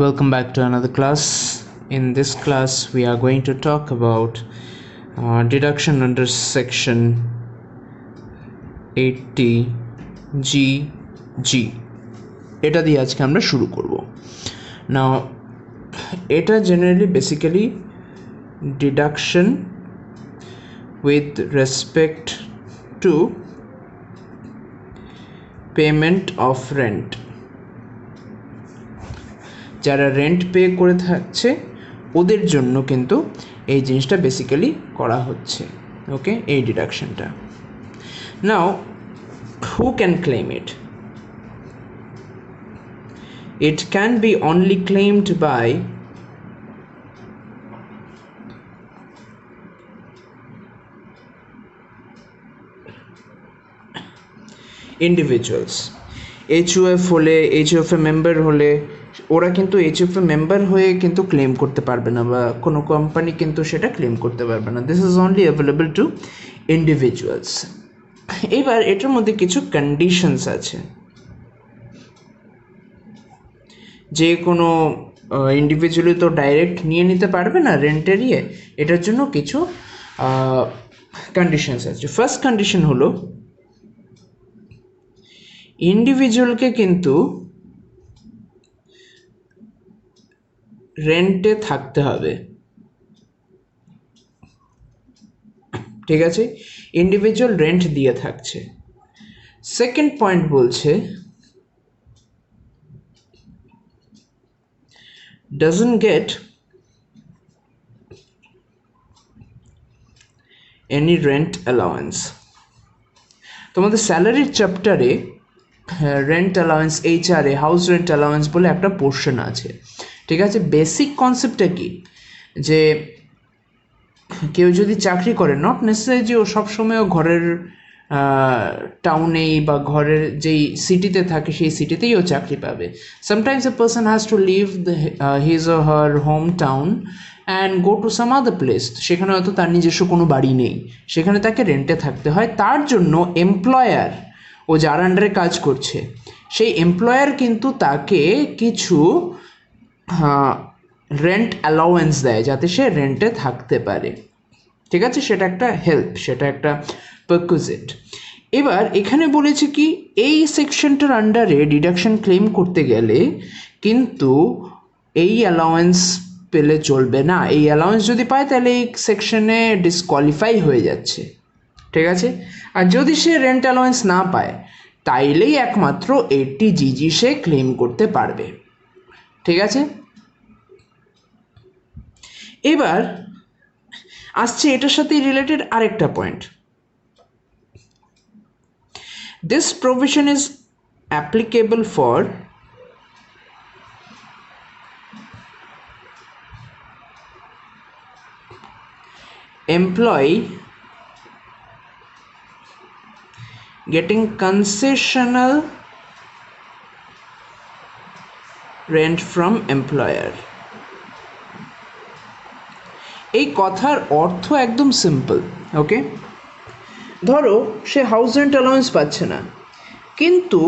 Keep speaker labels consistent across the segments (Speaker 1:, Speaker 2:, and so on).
Speaker 1: Welcome back to another class. In this class, we are going to talk about deduction under section 80GG. এটা দিয়ে আজকে আমরা শুরু করব। Now, এটা generally basically deduction with respect to payment of rent. যারা rent pay করে থাকছে ওদের জন্য কিন্তু এই জিনিসটা বেসিক্যালি করা হচ্ছে, ওকে, এই ডিডাকশনটা। Now who can claim it? It can be only claimed by individuals. HUF হলে, এইচইউএফ মেম্বার হলে ওরা কিন্তু এইচইউএফ মেম্বার হয়ে কিন্তু ক্লেম করতে পারবে না, বা কোনো কোম্পানি কিন্তু সেটা ক্লেম করতে পারবে না। This is only available to individuals. এবার এটার মধ্যে কিছু কন্ডিশনস আছে। যে কোনো ইন্ডিভিজুয়ালি তো ডাইরেক্ট নিয়ে নিতে পারবে না রেন্টের ইয়ে, এটার জন্য কিছু কন্ডিশনস আছে। ফার্স্ট কন্ডিশন হলো ইন্ডিভিজুয়ালকে কিন্তু রেন্টে থাকতে হবে, ঠিক আছে? ইন্ডিভিজুয়াল রেন্ট দিয়ে থাকছে। সেকেন্ড পয়েন্ট বলছে doesn't get any rent allowance. তোমাদের স্যালারির চ্যাপ্টারে rent allowance, HRA house rent allowance বলে একটা পোর্শন আছে, ঠিক আছে? বেসিক কনসেপ্টটা কি, যে কেউ যদি চাকরি করে, নট নেসেসারি যে ও সবসময় ঘরের টাউনেই বা ঘরের যেই সিটিতে থাকে সেই সিটিতেই ও চাকরি পাবে। Sometimes a person has to leave his or her home town and go to some other place. সেখানে হয়তো তার নিজস্ব কোনো বাড়ি নেই, সেখানে তাকে রেন্টে থাকতে হয়। তার জন্য এমপ্লয়ার, ও যার আন্ডারে কাজ করছে সেই এমপ্লয়ার কিন্তু তাকে কিছু রেন্ট অ্যালাউয়েন্স দেয় যাতে সে রেন্টে থাকতে পারে, ঠিক আছে? সেটা একটা হেল্প, সেটা একটা পারকুইজিট। এবার এখানে বলেছে কি, এই সেকশনটার আন্ডারে ডিডাকশন ক্লেম করতে গেলে কিন্তু এই অ্যালাউয়েন্স পেলে চলবে না। এই অ্যালাউয়েন্স যদি পায় তাহলে এই সেকশনে ডিসকোয়ালিফাই হয়ে যাচ্ছে, ঠিক আছে? আর যদি সে রেন্ট অ্যালাউয়েন্স না পায় তাইলেই একমাত্র 80GG সে ক্লেম করতে পারবে, ঠিক আছে? এবার আসছে এটার সাথে রিলেটেড আরেকটা point. This provision is applicable for employee getting concessional rent from employer. এই কথার অর্থ একদম সিম্পল, ওকে? ধরো সে হাউস রেন্ট অ্যালাউন্স পাচ্ছে না, কিন্তু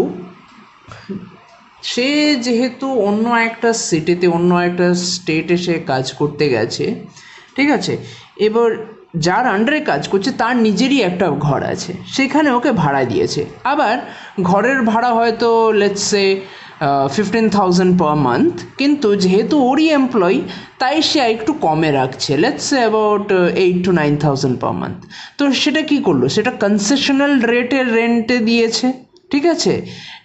Speaker 1: সে যেহেতু অন্য একটা সিটিতে, অন্য একটা স্টেটে সে কাজ করতে গেছে, ঠিক আছে? এবার যার আন্ডারে কাজ করছে তার নিজেরই একটা ঘর আছে, সেখানে ওকে ভাড়া দিয়েছে। আবার ঘরের ভাড়া হয়তো লেটস সে 15,000 পার মান্থ, কিন্তু যেহেতু ওরই এমপ্লয়ি তাই সে একটু কমে রাখছে, let's say about 8 to 9,000 per month. তো সেটা কি করলো, সেটা কনসেশনাল রেটের রেন্টে দিয়েছে, ঠিক আছে?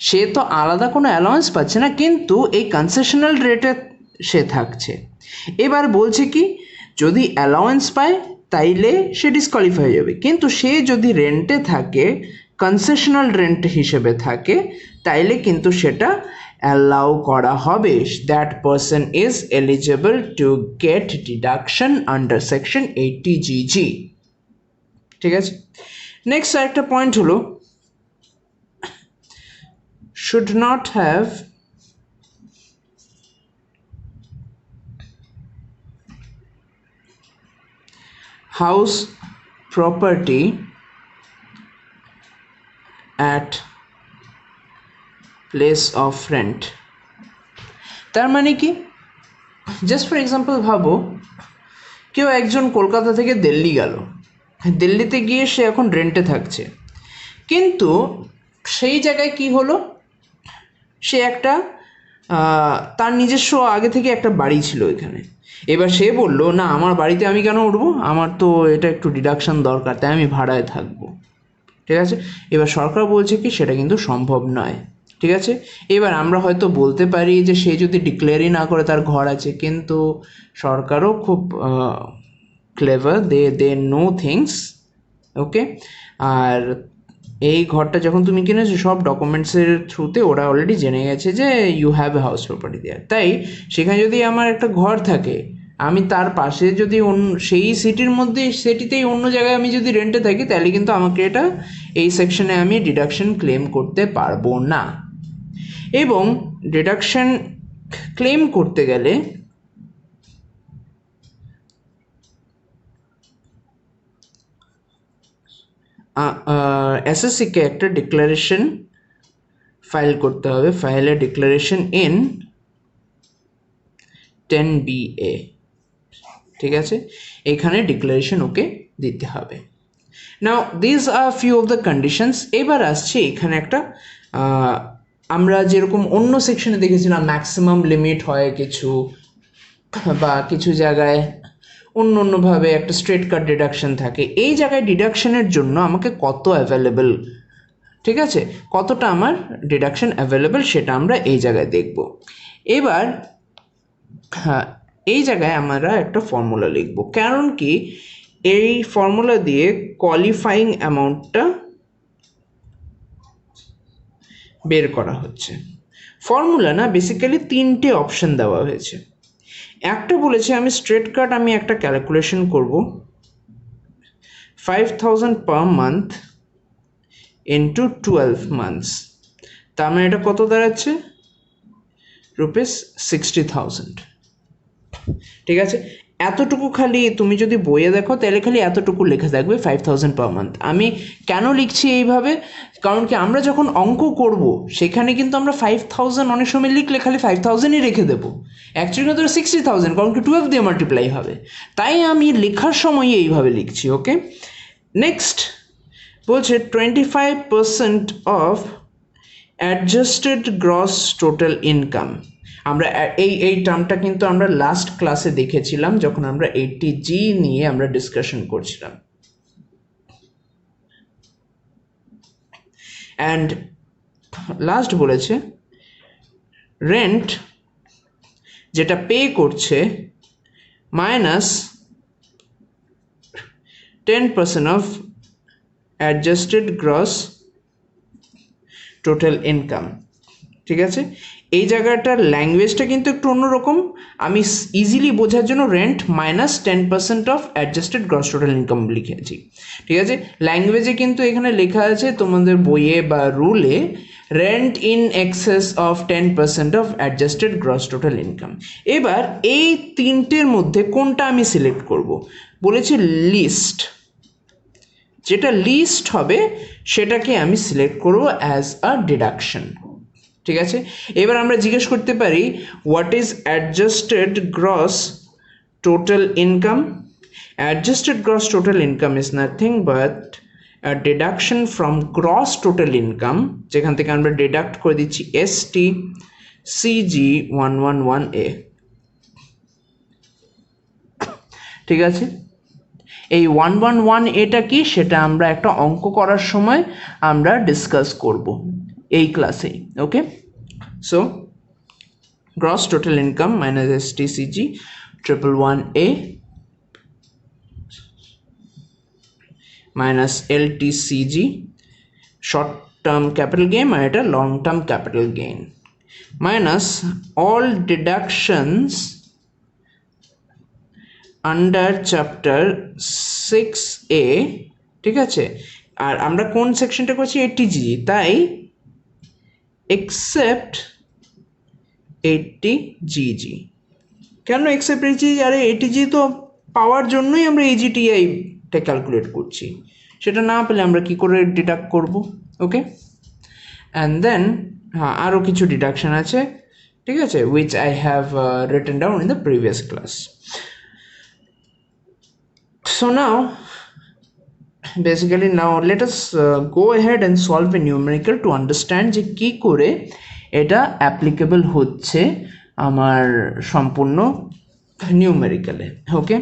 Speaker 1: সে তো আলাদা কোনো অ্যালাউন্স পাচ্ছে না, কিন্তু এই কনসেশনাল রেটে সে থাকছে। এবার বলছে কি, যদি অ্যালাউন্স পায় তাইলে সে ডিসকোয়ালিফাই হয়ে যাবে, কিন্তু সে যদি রেন্টে থাকে, কনসেশনাল রেন্ট হিসেবে থাকে, তাইলে কিন্তু সেটা অ্যালাউ করা হবে। That person is eligible to get deduction under section 80GG, ঠিক আছে? নেক্সট আরেকটা পয়েন্ট হলো should not have house property at place of rent। তার মানে কি, জাস্ট ফর এক্সাম্পল ভাবো, কেউ একজন কলকাতা থেকে দিল্লি গেল, দিল্লিতে গিয়ে সে এখন রেন্টে থাকছে, কিন্তু সেই জায়গায় কি হলো, সে একটা তার নিজস্ব আগে থেকে একটা বাড়ি ছিল এখানে। এবার সে বলল, না আমার বাড়িতে আমি কেন উঠবো, আমার তো এটা একটু ডিডাকশন দরকার, তাই আমি ভাড়ায় থাকবো। ঠিক আছে, এবার সরকার বলছে কি সেটা কিন্তু সম্ভব নয়। ঠিক আছে, এবার আমরা হয়তো বলতে পারি যে সে যদি ডিক্লেয়ারই না করে তার ঘর আছে, কিন্তু সরকারও খুব ক্লেভার, দে নো থিংস। ওকে, আর এই ঘরটা যখন তুমি কিনেছো সব ডকুমেন্টসের থ্রুতে ওরা অলরেডি জেনে গেছে যে you have a house property there. তাই সেখানে যদি আমার একটা ঘর থাকে, আমি তার পাশে যদি সেই সিটির মধ্যে সিটিতেই অন্য জায়গায় আমি যদি রেন্টে থাকি, তাহলে কিন্তু আমাকে এটা এই সেকশনে আমি ডিডাকশন ক্লেম করতে পারবো না। এবং ডিডাকশন ক্লেম করতে গেলে এসএসসিকে একটা ডিক্লারেশন ফাইল করতে হবে, ফাইলে ডিক্লারেশন ইন 10BA। ঠিক আছে, এখানে ডিক্লারেশন ওকে দিতে হবে। Now this are few of the conditions. এবার আসছে এখানে একটা আমরা যেরকম অন্য সেকশনে দেখেছিলাম ম্যাক্সিমাম লিমিট হয় কিছু, বা কিছু জায়গায় অন্যভাবে একটা স্ট্রেট কাট ডিডাকশন থাকে, এই জায়গায় ডিডাকশনের জন্য আমাকে কত অ্যাভেলেবেল, ঠিক আছে, কতটা আমার ডিডাকশন অ্যাভেলেবেল সেটা আমরা এই জায়গায় দেখব। এবার হ্যাঁ, এই জায়গায় আমরা একটা ফর্মুলা লিখব, কারণ কি এই ফর্মুলা দিয়ে কোয়ালিফাইং অ্যামাউন্টটা বের করা হচ্ছে। ফর্মুলা না বেসিক্যালি তিনটে অপশন দেওয়া হয়েছে। একটা বলেছে আমি স্ট্রেট কাট আমি একটা ক্যালকুলেশন করব 5000 পার মান্থ ইন্টু 12 মান্থস, তার মানে এটা কত দাঁড়াচ্ছে, ₹60,000। ঠিক আছে, এতটুকু খালি তুমি যদি বইয়ে দেখো তাহলে খালি এতটুকু লেখা থাকবে 5000 পার মান্থ। আমি কেন লিখছি এইভাবে, কারণ কি আমরা যখন অঙ্ক করব সেখানে কিন্তু আমরা 5000 অনেক সময় লিখলে খালি 5000ই রেখে দেবো, অ্যাকচুয়ালি তো 60,000, কারণ কি 12 দিয়ে মাল্টিপ্লাই হবে, তাই আমি লেখার সময় এইভাবে লিখছি। ওকে, নেক্সট বলছে 25% of adjusted gross total income. আমরা এই টার্মটা কিন্তু আমরা লাস্ট ক্লাসে দেখেছিলাম যখন আমরা 80G নিয়ে আমরা ডিসকাশন করছিলাম। অ্যান্ড লাস্ট বলেছে রেন্ট যেটা পে করছে minus 10% of adjusted gross total income. ঠিক আছে, এই জায়গাটার ল্যাঙ্গুয়েজটা কিন্তু একটু অন্যরকম, আমি ইজিলি বোঝার জন্য rent minus 10% of adjusted gross total income লিখেছি। ঠিক আছে, ল্যাঙ্গুয়েজে কিন্তু এখানে লেখা আছে তোমাদের বইয়ে বা রুলে rent in excess of 10% of adjusted gross total income. এবার এই তিনটের মধ্যে কোনটা আমি সিলেক্ট করব, বলেছি লিস্ট, যেটা লিস্ট হবে সেটাকে আমি সিলেক্ট করব অ্যাজ আ ডিডাকশন। ঠিক আছে, এবার আমরা জিজ্ঞেস করতে পারি what is adjusted gross total income. Adjusted gross total income is nothing but a deduction from gross total income, যেখান থেকে আমরা ডিডাক্ট করে দিচ্ছি STCG 111A। ঠিক আছে, এই 111A কি সেটা আমরা একটা অঙ্ক করার সময় আমরা ডিসকাস করব এই ক্লাসে। Okay, so gross total income minus STCG 111A minus LTCG short term capital gain আর এটা long term capital gain minus all deductions under chapter 6A। ঠিক আছে, আর আমরা কোন সেকশনটা করছি, 80G, তাই এক্সেপ্ট 80GG। কেন এক্সেপ্ট 80G, আরে 80G তো পাওয়ার জন্যই আমরা AGTI-টা ক্যালকুলেট করছি, সেটা না পেলে আমরা কি করে ডিডাক্ট করব। ওকে, অ্যান্ড দেন হ্যাঁ আরও কিছু ডিডাকশন আছে, ঠিক আছে, which I have written down in the previous class. So now basically now let us go ahead and solve a numerical to understand যে কি করে এটা applicable হচ্ছে আমার সম্পূর্ণ নিউমেরিক্যালে। ওকে,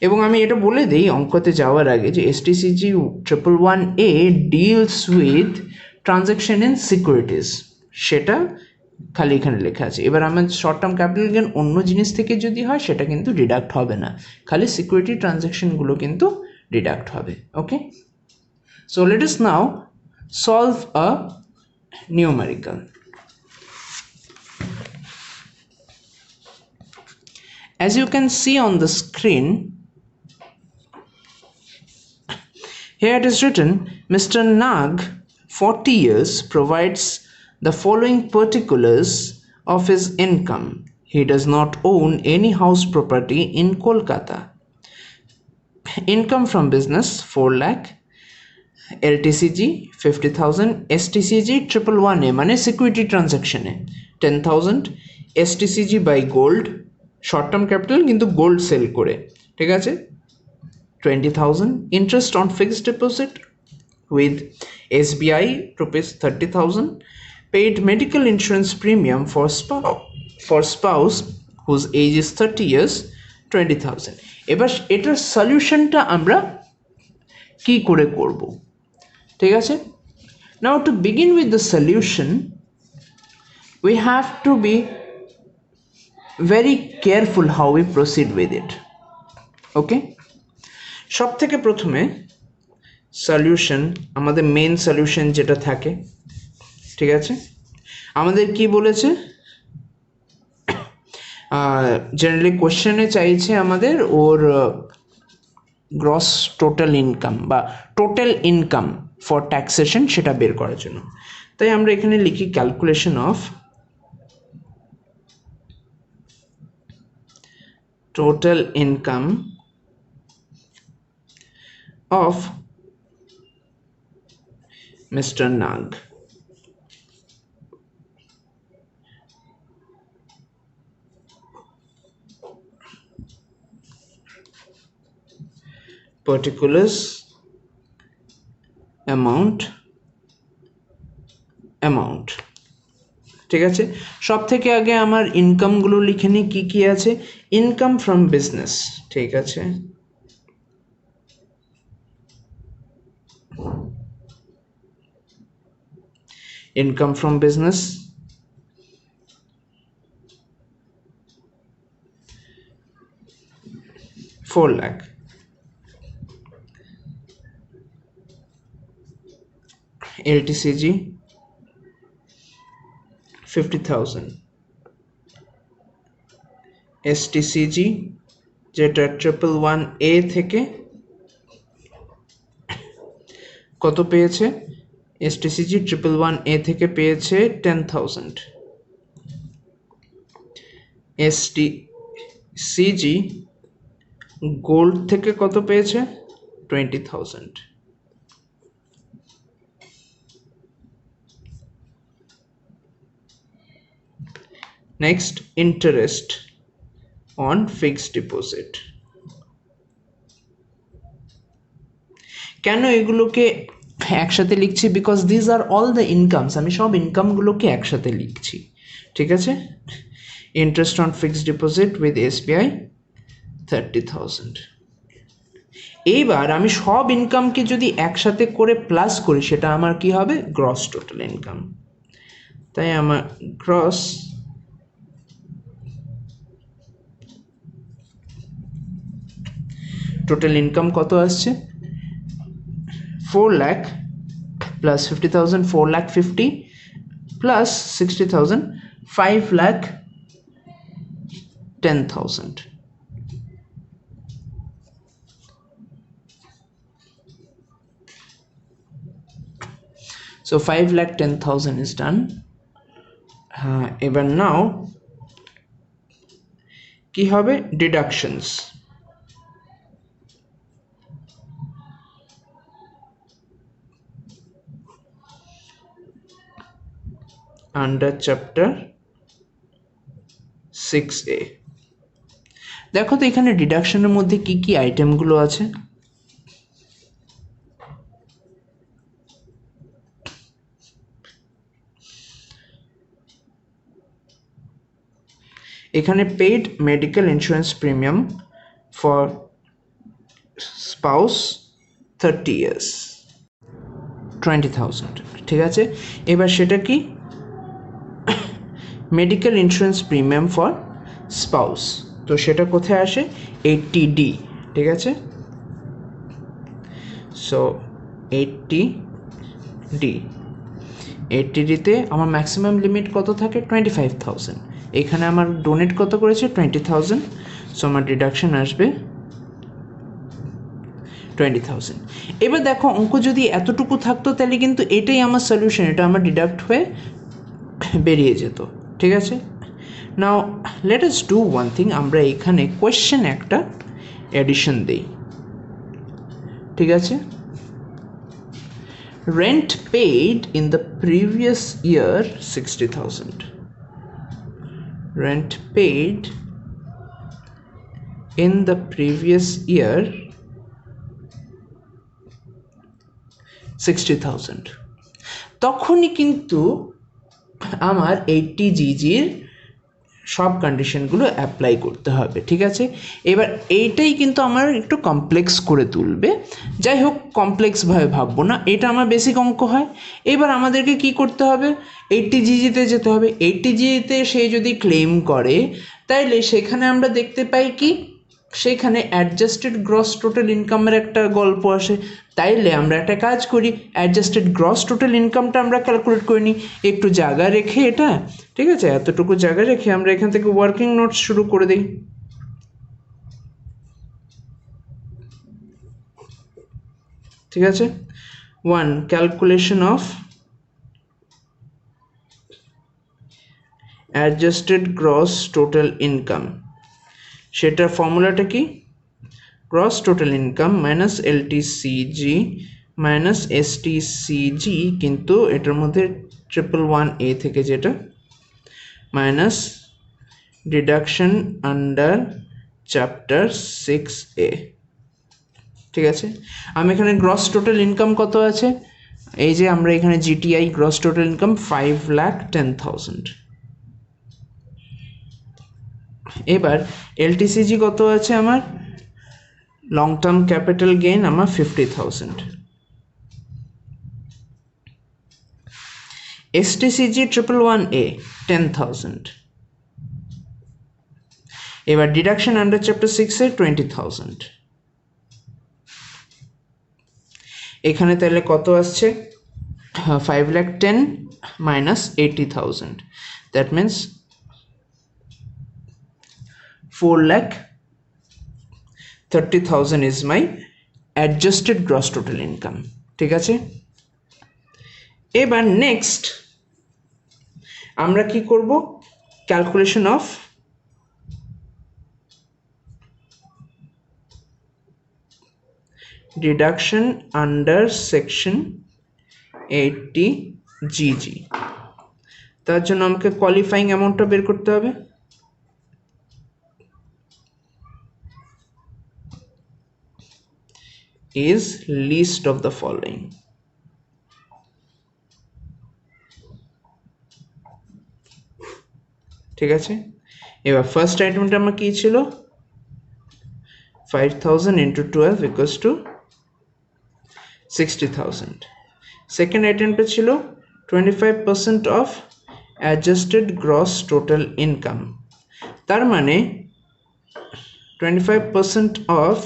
Speaker 1: এবং আমি এটা বলে দিই অঙ্কতে যাওয়ার আগে যে STCG 111A deals with transaction in securities, সেটা খালি এখানে লেখা আছে। এবার আমার শর্ট টার্ম ক্যাপিটাল গেইন অন্য জিনিস থেকে যদি হয় সেটা কিন্তু ডিডাক্ট হবে না, খালি সিকিউরিটি ট্রানজ্যাকশনগুলো কিন্তু ডিডাক্ট হবে। Okay, so let us now solve a numerical. As you can see on the screen, here it is written, Mr. Nag, 40 years, provides the following particulars of his income. He does not own any house property in Kolkata. Income from business 4 lakh, LTCG 50,000, STCG 111A মানে security transaction 10,000, STCG by gold, short term capital কিন্তু gold sell করে, ঠিক আছে, 20,000, interest on fixed deposit with SBI rupees 30,000, paid medical insurance premium for spouse whose age is 30 years 20,000. এবার এটার সলিউশনটা আমরা কি করে করব, ঠিক আছে। Now to begin with the solution we have to be very careful how we proceed with it. ওকে, সব থেকে প্রথমে সলিউশন, আমাদের মেন সলিউশন যেটা থাকে, ঠিক আছে, আমাদের কি বলেছে, জেনারেলি কোশ্চেনে চাইছে আমাদের ওর গ্রস টোটাল ইনকাম বা টোটাল ইনকাম ফর ট্যাক্সেশন সেটা বের করার জন্য। তাই আমরা এখানে লিখি calculation of total income of Mr. Nag. Particulars, amount, ঠিক আছে। সব থেকে আগে আমার ইনকামগুলো লিখে নিই কি কি আছে। ইনকাম ফ্রম বিজনেস, ঠিক আছে, income from business 4 lakh, LTCG 50,000, STCG যেটা 111A থেকে কত পেয়েছে, STCG 111A থেকে পেয়েছে 10,000, STCG গোল্ড থেকে কত পেয়েছে 20,000, next interest on fixed deposit. কেন এগুলোকে একসাথে লিখছি, because these are all the incomes, আমি সব ইনকামগুলোকে একসাথে লিখছি, ঠিক আছে। Interest on fixed deposit with SBI 30,000। এইবার আমি সব ইনকামকে যদি একসাথে করে প্লাস করি সেটা আমার কি হবে, গ্রস টোটাল ইনকাম। তাই আমার গ্রস টোটাল ইনকাম কত আসছে, 4 lakh plus 50,000, 4 lakh 50 plus 60,000, 5 lakh 10,000. So 5 lakh 10,000 is done. Even now কি হবে, deductions, under chapter 6A। দেখো তো এখানে ডিডাকশনের মধ্যে কি কি আইটেমগুলো আছে। এখানে paid medical insurance premium for spouse 30 years 20,000, ঠিক আছে। এবার সেটা কি, medical insurance premium for spouse, তো সেটা কোথায় আসে, 80D, ঠিক আছে। সো 80Dতে আমার ম্যাক্সিমাম লিমিট কত থাকে, 25,000। এখানে আমার ডোনেট কত করেছে, 20,000, সো আমার ডিডাকশন আসবে 20,000। এবার দেখো অঙ্ক যদি এতটুকু থাকতো তাহলে কিন্তু এটাই আমার সলিউশন, এটা আমার ডিডাক্ট হয়ে বেরিয়ে যেত, ঠিক আছে। Now let us do one thing, আমরা এখানে কোয়েশ্চেন একটা এডিশন দিই, ঠিক আছে। Rent paid in the previous year 60,000, rent paid in the previous year 60,000। তখনই কিন্তু আমার 80GGর সব কন্ডিশনগুলো অ্যাপ্লাই করতে হবে, ঠিক আছে। এবার এইটাই কিন্তু আমার একটু কমপ্লেক্স করে তুলবে, যাই হোক কমপ্লেক্সভাবে ভাববো না, এটা আমার বেসিক অঙ্ক হয়। এবার আমাদেরকে কি করতে হবে, 80GGতে যেতে হবে। 80GGতে সে যদি ক্লেম করে তাইলে সেখানে আমরা দেখতে পাই কি, সেখানে অ্যাডজাস্টেড গ্রস টোটাল ইনকামের একটা গল্প আসে। তাইলে আমরা একটা কাজ করি, অ্যাডজাস্টেড গ্রস টোটাল ইনকামটা আমরা ক্যালকুলেট করে নিই, একটু জায়গা রেখে, এটা ঠিক আছে, এতটুকু জায়গা রেখে আমরা এখান থেকে ওয়ার্কিং নোটস শুরু করে দিই। ঠিক আছে, 1 calculation of adjusted gross total income, সেটার ফর্মুলাটা কি, gross total income minus LTCG minus STCG, কিন্তু এটার মধ্যে 111A থেকে যেটা, minus deduction under chapter 6A, ঠিক আছে। আমি এখানে গ্রস টোটাল ইনকাম কত আছে, এই যে আমরা এখানে GTI গ্রস টোটাল ইনকাম 5,10,000। এবার LTCG কত আছে আমার, লং টার্ম ক্যাপিটাল গেইন আমার 50,000। STCG 111A 10,000। এবার ডিডাকশন আন্ডার চ্যাপ্টার 6 এ 20,000। এখানে তাহলে কত আসছে, 5,10,000 minus 80,000, that means 4,30,000 is my adjusted gross total income, ঠিক আছে। এবার নেক্সট আমরা কি করব, calculation of deduction under section 80GG। তার জন্য আমাকে কোয়ালিফাইং অ্যামাউন্টটা বের করতে হবে। is least of the following, ঠিক আছে। এবার ফার্স্ট আইটেমটা আমার কি ছিল, 5,000 into 12 equals to 60,000। সেকেন্ড আইটেমটা ছিল 25% of adjusted gross total income, তার মানে 25% of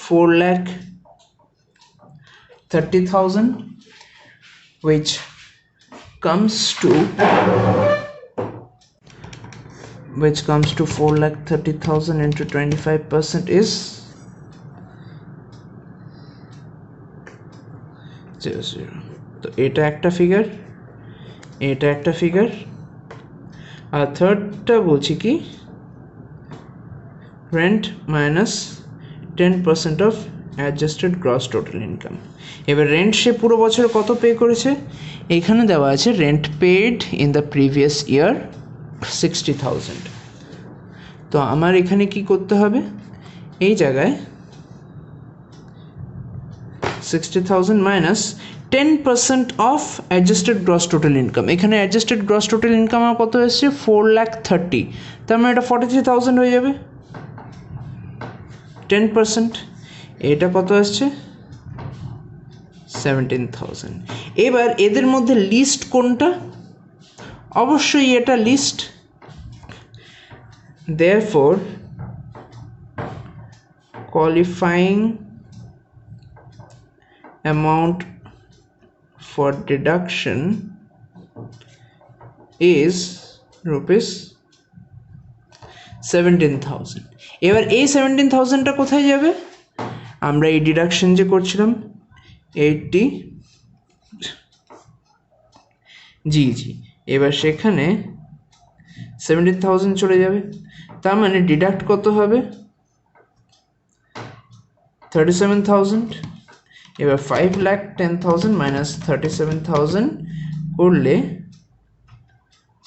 Speaker 1: 4,30,000, which comes to 4,30,000 into 25% is 0,0। তো এটা একটা ফিগার, এটা একটা ফিগার, আর থার্ডটা বলছি কি, rent minus 10% of adjusted gross total income. এবার রেন্ট সে পুরো বছর কত পে করেছে, এইখানে দেওয়া আছে rent paid in the previous year 60,000। তো আমার এখানে কি করতে হবে, এই জায়গায় 60,000 minus 10% of adjusted gross total income. এখানে অ্যাডজাস্টেড গ্রস টোটাল ইনকাম আমার কত এসছে 4,30,000, তার মানে এটা 43,000 হয়ে যাবে। 10%, এটা কত আসছে 17,000। এবার এদের মধ্যে লিস্ট কোনটা, অবশ্যই এটা list. therefore qualifying amount for deduction is rupees 17,000। এবার এই 17,000টা কোথায় যাবে, আমরা এই ডিডাকশন যে করছিলাম 80 জি, এবার সেখানে 17,000 চলে যাবে, তার মানে ডিডাক্ট কত হবে 37,000। এবার 5,10,000 মাইনাস 37,000 করলে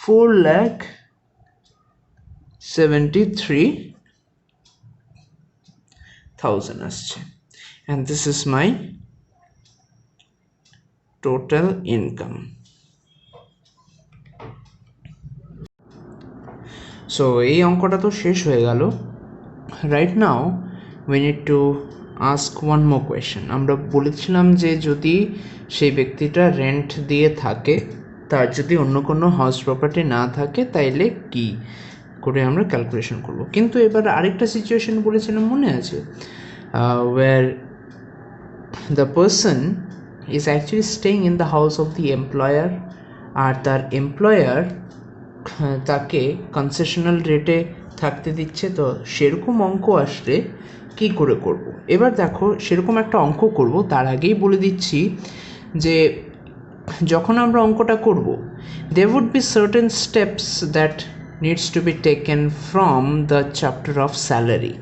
Speaker 1: 4,73,000 আসছে, and this is my total income. So এই অঙ্কটা তো শেষ হয়ে গেল। Right now we need to ask one more question. আমরা বলেছিলাম যে যদি সেই ব্যক্তিটা রেন্ট দিয়ে থাকে, তার যদি অন্য কোনো হাউস প্রপার্টি না থাকে, তাইলে কি করে আমরা ক্যালকুলেশন করব। কিন্তু এবার আরেকটা সিচুয়েশন বলেছিলাম মনে আছে, where the person is actually staying in the house of the employer, আর তার এমপ্লয়ার তাকে কনসেশনাল রেটে থাকতে দিচ্ছে। তো সেরকম অঙ্ক আসলে কী করে করব। এবার দেখো সেরকম একটা অঙ্ক করব, তার আগেই বলে দিচ্ছি যে যখন আমরা অঙ্কটা করব there would be certain steps that needs to be taken from the chapter of salary,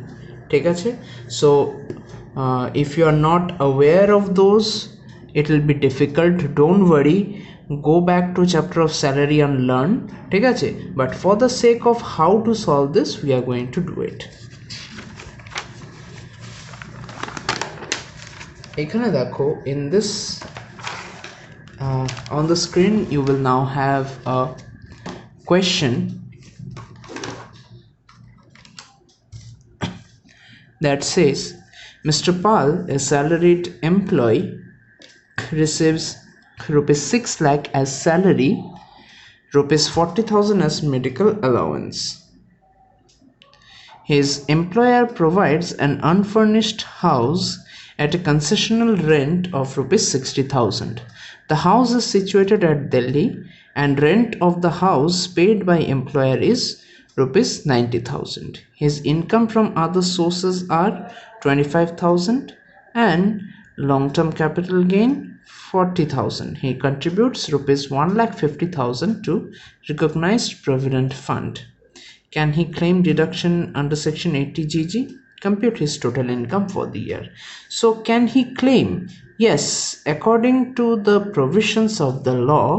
Speaker 1: ঠিক আছে। so if you are not aware of those, it will be difficult, don't worry, go back to chapter of salary and learn, ঠিক আছে। but for the sake of how to solve this, we are going to do it. এখানে দেখো in this on the screen you will now have a question that says Mr. Pal, a salaried employee, receives rupees 6 lakh as salary, rupees 40,000 as medical allowance. His employer provides an unfurnished house at a concessional rent of rupees 60,000. The house is situated at Delhi and rent of the house paid by employer is rupees 90,000. His income from other sources are 25,000 and long-term capital gain 40,000. He contributes rupees 1,50,000 to recognized provident fund. Can he claim deduction under section 80GG? Compute his total income for the year. So can he claim? Yes, according to the provisions of the law,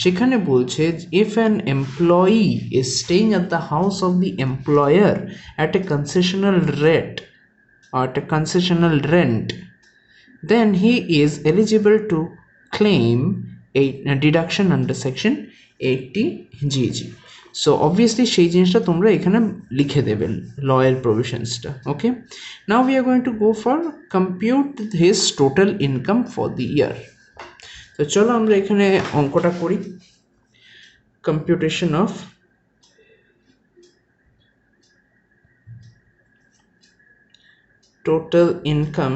Speaker 1: সেখানে বলছে if an employee is staying at the house of the employer at a concessional rate or at a concessional rent, then he is eligible to claim a deduction under section 80GG. So obviously সেই জিনিসটা তোমরা এখানে লিখে দেবে লয়ের প্রভিশনসটা। Okay, now we are going to go for compute his total income for the year. তো চলো আমরা এখানে অঙ্কটা করি। Computation of total income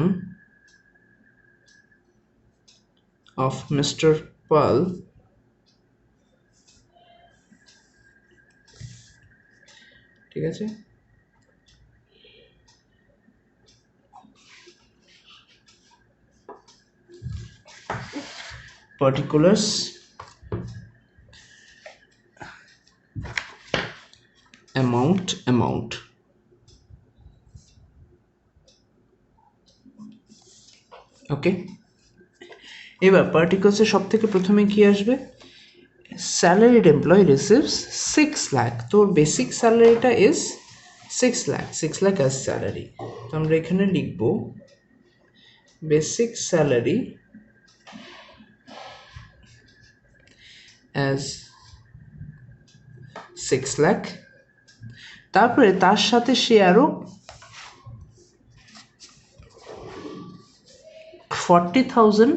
Speaker 1: of mister Pal ঠিক আছে। particulars amount ওকে। এবার পার্টিকুলার্সে সব থেকে প্রথমে কি আসবে, salaried employee receives 6 lakh, তো বেসিক স্যালারিটা ইজ 6 lakh as salary, তো আমরা এখানে লিখব বেসিক স্যালারি as 6 lakh, তারপরে তার সাথে সে আরো 40,000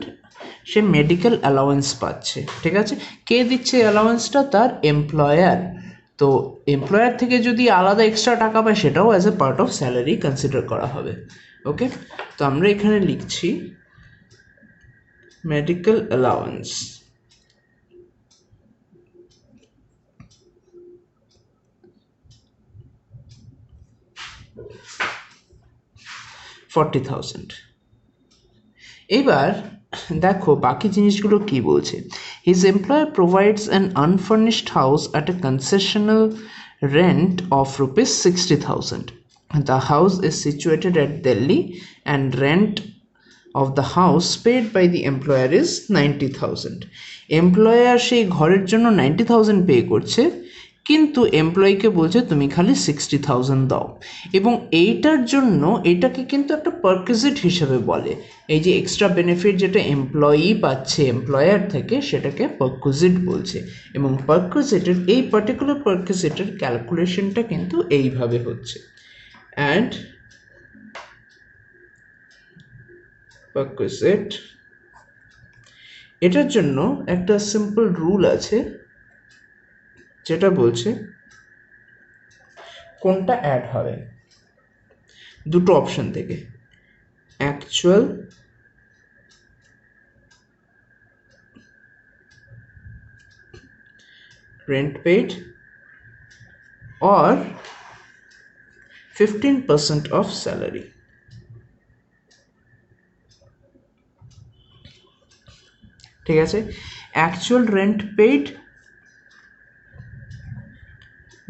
Speaker 1: সে মেডিকেল অ্যালাউয়েন্স পাচ্ছে। ঠিক আছে, কে দিচ্ছে অ্যালাউয়েন্সটা? তার এমপ্লয়ার। তো এমপ্লয়ার থেকে যদি আলাদা এক্সট্রা টাকা পায় সেটাও as a part of salary consider করা হবে। ওকে, তো আমরা এখানে লিখছি মেডিকেল অ্যালাউয়েন্স, $40,000। এবার দেখো বাকি জিনিসগুলো কি বলছে। His employer provides an unfurnished house at a concessional rent of ₹60,000। The house is situated at Delhi and rent of the house paid by the employer is 90,000। Employer সেই ঘরের জন্য 90,000 পে করছে, কিন্তু এমপ্লয়িকে বলছে তুমি খালি 60,000 দাও। এবং এইটার জন্য এটাকে কিন্তু একটা পারকুইজিট হিসেবে বলে। এই যে এক্সট্রা বেনিফিট যেটা এমপ্লয়ি পাচ্ছে এমপ্লয়ার থেকে সেটাকে পারকুইজিট বলছে। এবং পারকুইজিটের এই পার্টিকুলার পারকুইজিটের ক্যালকুলেশনটা কিন্তু এইভাবে হচ্ছে। অ্যান্ড পারকুইজিট, এটার জন্য একটা সিম্পল রুল আছে যেটা বলছে কোনটা অ্যাড হবে। দুটো অপশন থেকে, actual rent paid or 15% of salary। ঠিক আছে, actual rent paid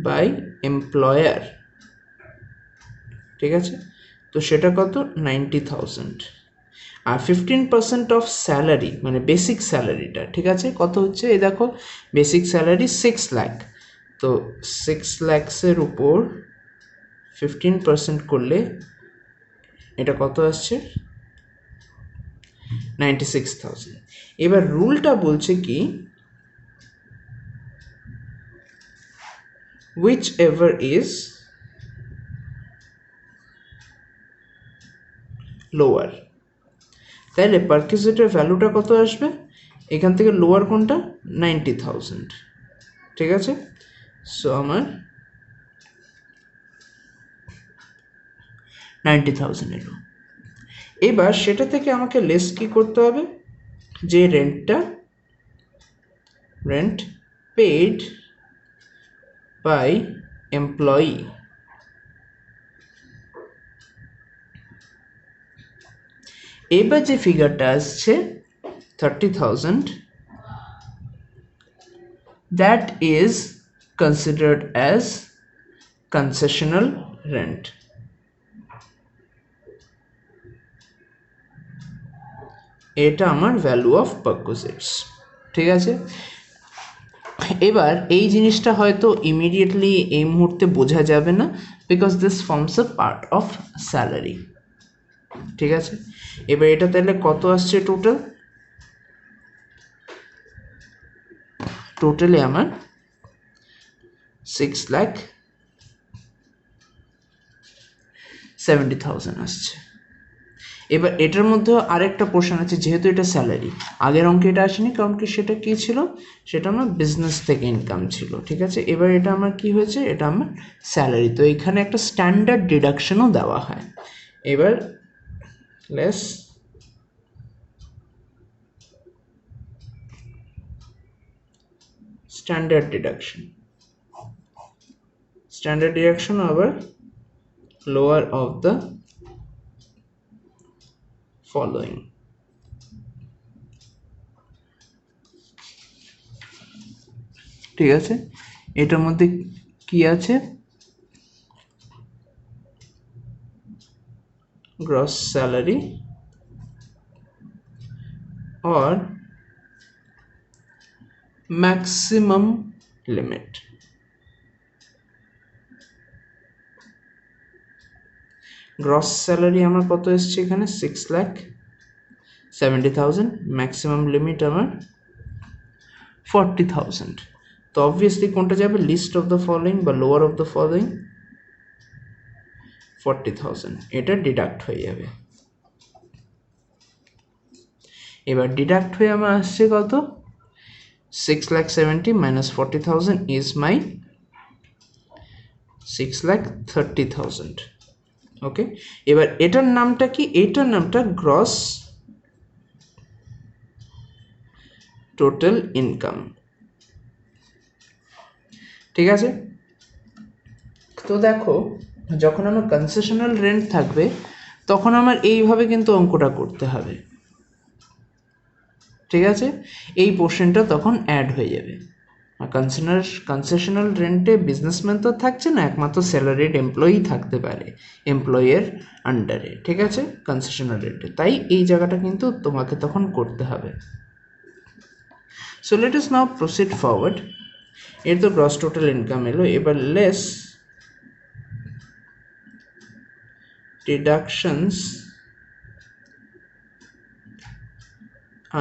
Speaker 1: by employer, ঠিক আছে, তো সেটা কত? 90,000। আর 15% অফ স্যালারি মানে বেসিক স্যালারিটা, ঠিক আছে, কত হচ্ছে? এই দেখো বেসিক স্যালারি 6 lakh, তো 6 lakhsের উপর 15% করলে এটা কত আসছে? 96,000। এবার রুলটা বলছে কি, whichever is লোয়ার। তাহলে পারকুইজিটের ভ্যালুটা কত আসবে? এখান থেকে লোয়ার কোনটা? 90,000। ঠিক আছে, সো আমার 90,000 এলো। এবার সেটা থেকে আমাকে লেস কি করতে হবে? যে রেন্ট পেইড বাই এমপ্লয়ি, এবার যে ফিগারটা আসছে 30,000, that is considered as concessional rent। এটা আমার ভ্যালু অফ পারকুইজিটস। ঠিক আছে, এবার এই জিনিসটা হয়তো ইমিডিয়েটলি এই মুহূর্তে বোঝা যাবে না, because this forms a part of salary. ঠিক আছে, এবার এটা তাহলে কত আসছে টোটাল? টোটালি আমার 6,70,000 আসছে। এবার এটার মধ্যেও আরেকটা পোর্শন আছে, যেহেতু এটা স্যালারি, আগের অঙ্কে এটা আসেনি কারণ কি সেটা কি ছিল? সেটা আমার বিজনেস থেকে ইনকাম ছিল। ঠিক আছে, এবার এটা আমার কি হয়েছে? এটা আমার স্যালারি, তো এখানে একটা স্ট্যান্ডার্ড ডিডাকশনও দেওয়া হয়। এবার less standard deduction over lower of the following। ঠিক আছে, এটার মধ্যে কি আছে? gross salary or maximum limit। Gross salary আমার কত এসছে এখানে 6,70,000, ম্যাক্সিমাম লিমিট আমার 40,000। তো অবভিয়াসলি কোনটা যাবে, লিস্ট অফ দ্য ফলোইং বা লোয়ার অফ দ্য ফলোইং 40,000, এটা ডিডাক্ট হয়ে যাবে। এবার ডিডাক্ট হয়ে আমার আসছে কত, 6,70,000 minus 40,000 is my 6,30,000। ওকে, এবার এটার নামটা কি, এটার নামটা গ্রস টোটাল ইনকাম। ঠিক আছে, তো দেখো যখন আমার কনসেশনাল রেন্ট থাকবে তখন আমার এইভাবে কিন্তু অঙ্কটা করতে হবে। ঠিক আছে, এই পোর্শনটা তখন অ্যাড হয়ে যাবে। আর কনসেশনাল রেন্টে বিজনেসম্যান তো থাকছে না, একমাত্র স্যালারিড এমপ্লয়ি থাকতে পারে এমপ্লয়ের আন্ডারে। ঠিক আছে, কনসেশনাল রেন্টে, তাই এই জায়গাটা কিন্তু তোমাকে তখন করতে হবে। সো লেট আস নাও প্রসিড ফরওয়ার্ড। এর তো গ্রস টোটাল ইনকাম এলো, এবার লেস ডিডাকশনস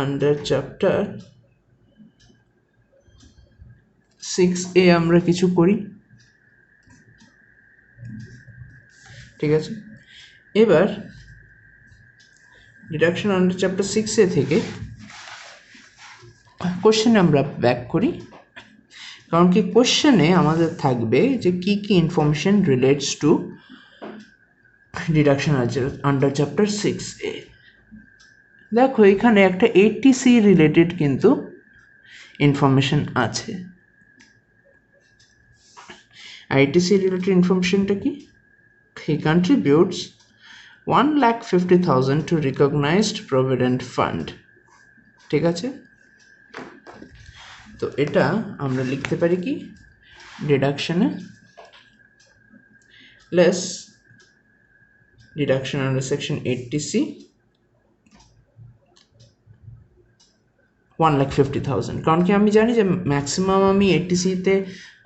Speaker 1: আন্ডার চ্যাপ্টার 6A আমরা কিছু করি। ঠিক আছে, এবার ডিডাকশন আন্ডার চ্যাপ্টার 6A থেকে কোশ্চেনে আমরা ব্যাক করি, কারণ কি কোশ্চেনে আমাদের থাকবে যে কি কি information relates to deduction under chapter 6A। দেখো এখানে একটা 80C রিলেটেড কিন্তু ইনফরমেশন আছে। ITC রিলেটেড ইনফরমেশনটা কি, he contributes 1,50,000 to recognized provident fund। ঠিক আছে, তো এটা আমরা লিখতে পারি কি, ডিডাকশনে less deduction under section 80C 1,50,000, কারণ কি আমি জানি যে ম্যাক্সিমাম আমি 80C-তে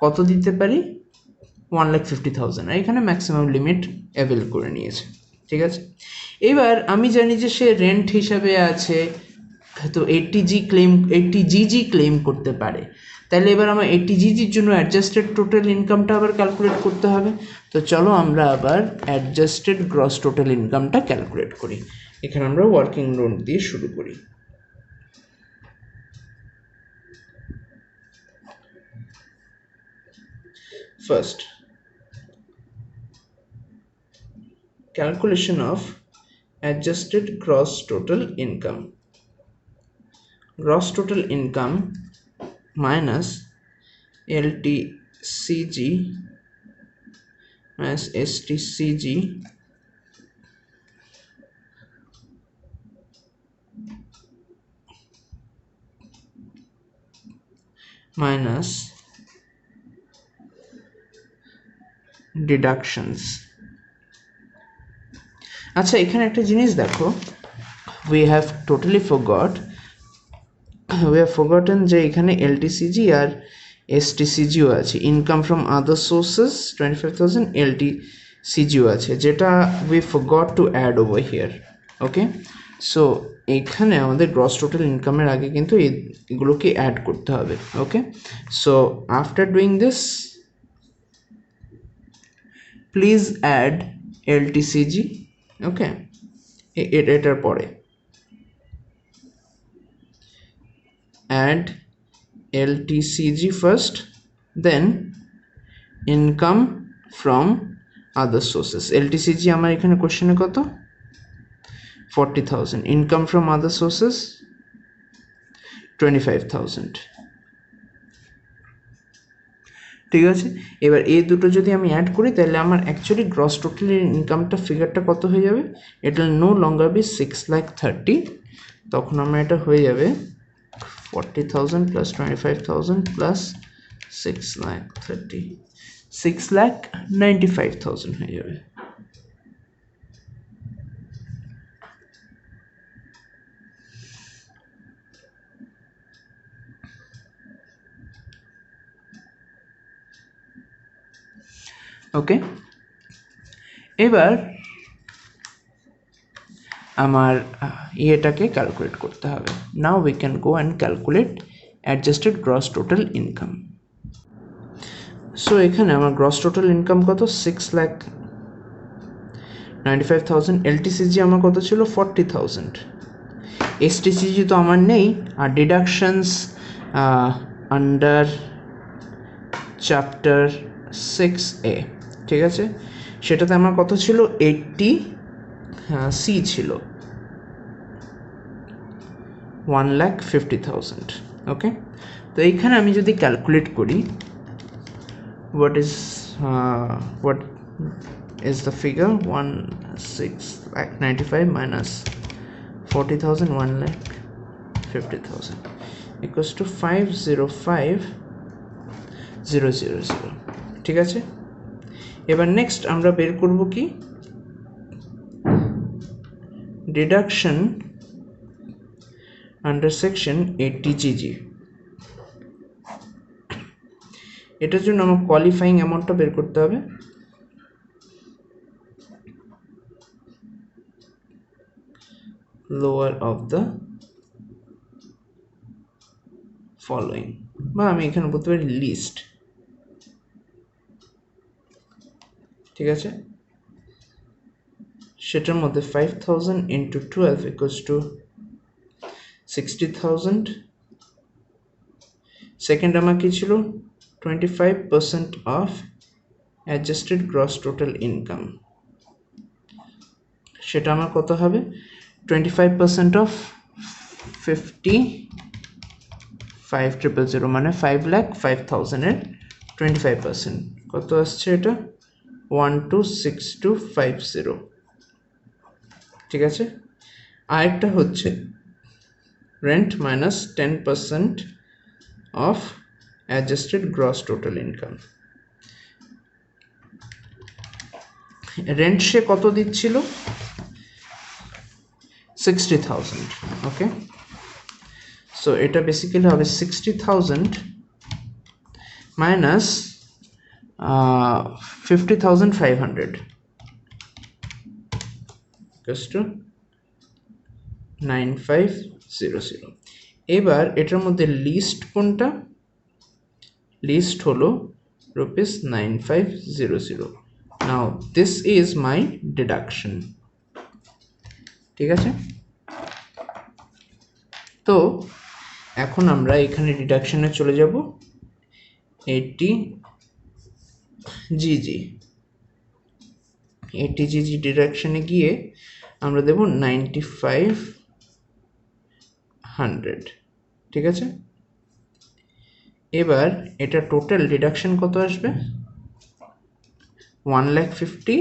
Speaker 1: কত দিতে পারি, 1,50,000, আর এখানে ম্যাক্সিমাম লিমিট অ্যাভেল করে নিয়েছে। ঠিক আছে, এবার আমি জানি যে সে রেন্ট হিসাবে আছে, তো 80GG ক্লেম করতে পারে, তাহলে এবার আমার 80GGর জন্য অ্যাডজাস্টেড টোটাল ইনকামটা আবার ক্যালকুলেট করতে হবে। তো চলো আমরা আবার অ্যাডজাস্টেড গ্রস টোটাল ইনকামটা ক্যালকুলেট করি। এখানে আমরা ওয়ার্কিং নোট দিয়ে শুরু করি। First, calculation of adjusted gross total income. Gross total income minus LTCG minus STCG minus deductions। আচ্ছা এখানে একটা জিনিস দেখো, we have forgotten যে এখানে LTCG আর STCGও আছে, ইনকাম ফ্রম আদার সোর্সেস 25,000, LTCGও আছে, যেটা we forgot to add over here। Okay, so এখানে আমাদের গ্রস টোটাল ইনকামের আগে কিন্তু এগুলোকে অ্যাড করতে হবে। Okay, so after doing this please add LTCG। ওকে, এটার পরে add LTCG first, then income from other sources। LTCG আমার এখানে কোশ্চেনে কত, 40,000, income from other sources 25,000। ঠিক আছে, এবার এই দুটো যদি আমি অ্যাড করি তাহলে আমার অ্যাকচুয়ালি গ্রস টোটালের ইনকামটা ফিগারটা কত হয়ে যাবে, এটা নো লঙ্গার বি 6,30,000, তখন আমার এটা হয়ে যাবে 40,000 plus 25,000 plus 6,30,000, 6,95,000 হয়ে যাবে। ওকে, এবার আমার ইয়েটাকে ক্যালকুলেট করতে হবে। Now we can go and calculate adjusted gross total income. So এখানে আমার গ্রস টোটাল ইনকাম কত, 6,95,000। এলটিসিজি আমার কত ছিল, 40,000। এসটিসিজি তো আমার নেই, আর ডিডাকশনস আন্ডার চ্যাপ্টার 6A, ঠিক আছে, সেটাতে আমার কত ছিল, 80C ছিল, 1,50,000। ওকে, তো এইখানে আমি যদি ক্যালকুলেট করি what is the figure, 1,695 minus 40,000, 1,50,000 equals to 505,000, ঠিক আছে। এবার নেক্সট আমরা বের করব কি, ডিডাকশন আন্ডার সেকশন 80GG। এটার জন্য আমার কোয়ালিফাইং অ্যামাউন্টটা বের করতে হবে। লোয়ার অফ দ্য ফলোয়িং, বা আমি এখানে বলতে পারি লিস্ট, ঠিক আছে। সেটার মধ্যে 5,000 into 12 equals to 60,000। সেকেন্ড আমার কি ছিল, 25% of adjusted gross total income, সেটা আমার কত হবে, 25% of 55,000 মানে 5,05,000 এর 25% কত আসছে, এটা 126250, ঠিক আছে। আরেকটা হচ্ছে rent minus 10% of adjusted gross total income। Rent সে কত দিচ্ছিল, 60,000। ওকে, সো এটা বেসিক্যালি হবে 60,000 মাইনাস 50,500 equals to 9500। এবার এটার মধ্যে লিস্ট কোনটা, লিস্ট হলো rupees 9500। Now this is my deduction, ঠিক আছে। তো এখন আমরা এখানে ডিডাকশনে চলে যাব, 80GG ডিডাকশনে গিয়ে আমরা দেব 9500, ঠিক আছে। এবার এটা টোটাল ডিডাকশন কত আসবে, 1,50,000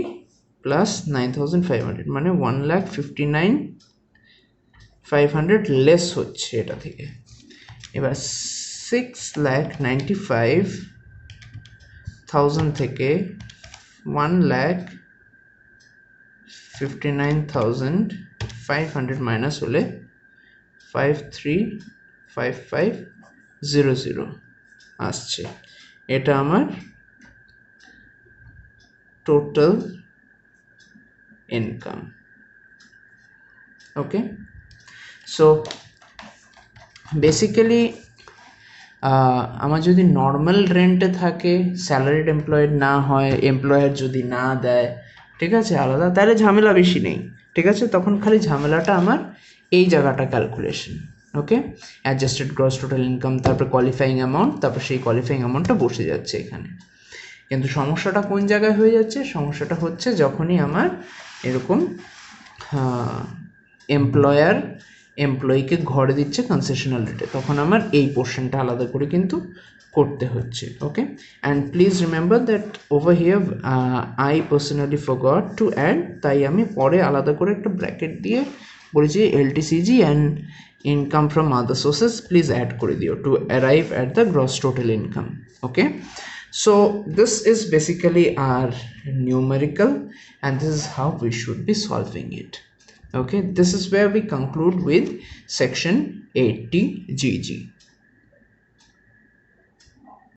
Speaker 1: প্লাস 9,500 মানে 1,59,500 লেস হচ্ছে এটা থেকে। এবার 6,95,000 থেকে 1,59,500 মাইনাস হলে 535500 আসছে। এটা আমার টোটাল ইনকাম। ওকে, সো বেসিক্যালি আমার যদি নর্মাল রেন্টে থাকে, স্যালারিড এমপ্লয়েড না হয়, এমপ্লয়ার যদি না দেয়, ঠিক আছে, আলাদা, তাহলে ঝামেলা বেশি নেই, ঠিক আছে। তখন খালি ঝামেলাটা আমার এই জায়গাটা ক্যালকুলেশন। ওকে, অ্যাডজাস্টেড গ্রস টোটাল ইনকাম, তারপর কোয়ালিফাইং অ্যামাউন্ট, তারপর সেই কোয়ালিফাইং অ্যামাউন্টটা বসে যাচ্ছে এখানে। কিন্তু সমস্যাটা কোন জায়গায় হয়ে যাচ্ছে, সমস্যাটা হচ্ছে যখনই আমার এরকম এমপ্লয়ার এমপ্লয়িকে ঘরে দিচ্ছে কনসেশনাল রেটে, তখন আমার এই পোর্শনটা আলাদা করে কিন্তু করতে হচ্ছে। Okay, and please remember that over here I personally forgot to add, তাই আমি পরে আলাদা করে একটা ব্র্যাকেট দিয়ে বলেছি LTCG and income from other sources please add করে দিও to arrive at the gross total income. Okay, so this is basically our numerical and this is how we should be solving it. Okay, this is where we conclude with section 80GG.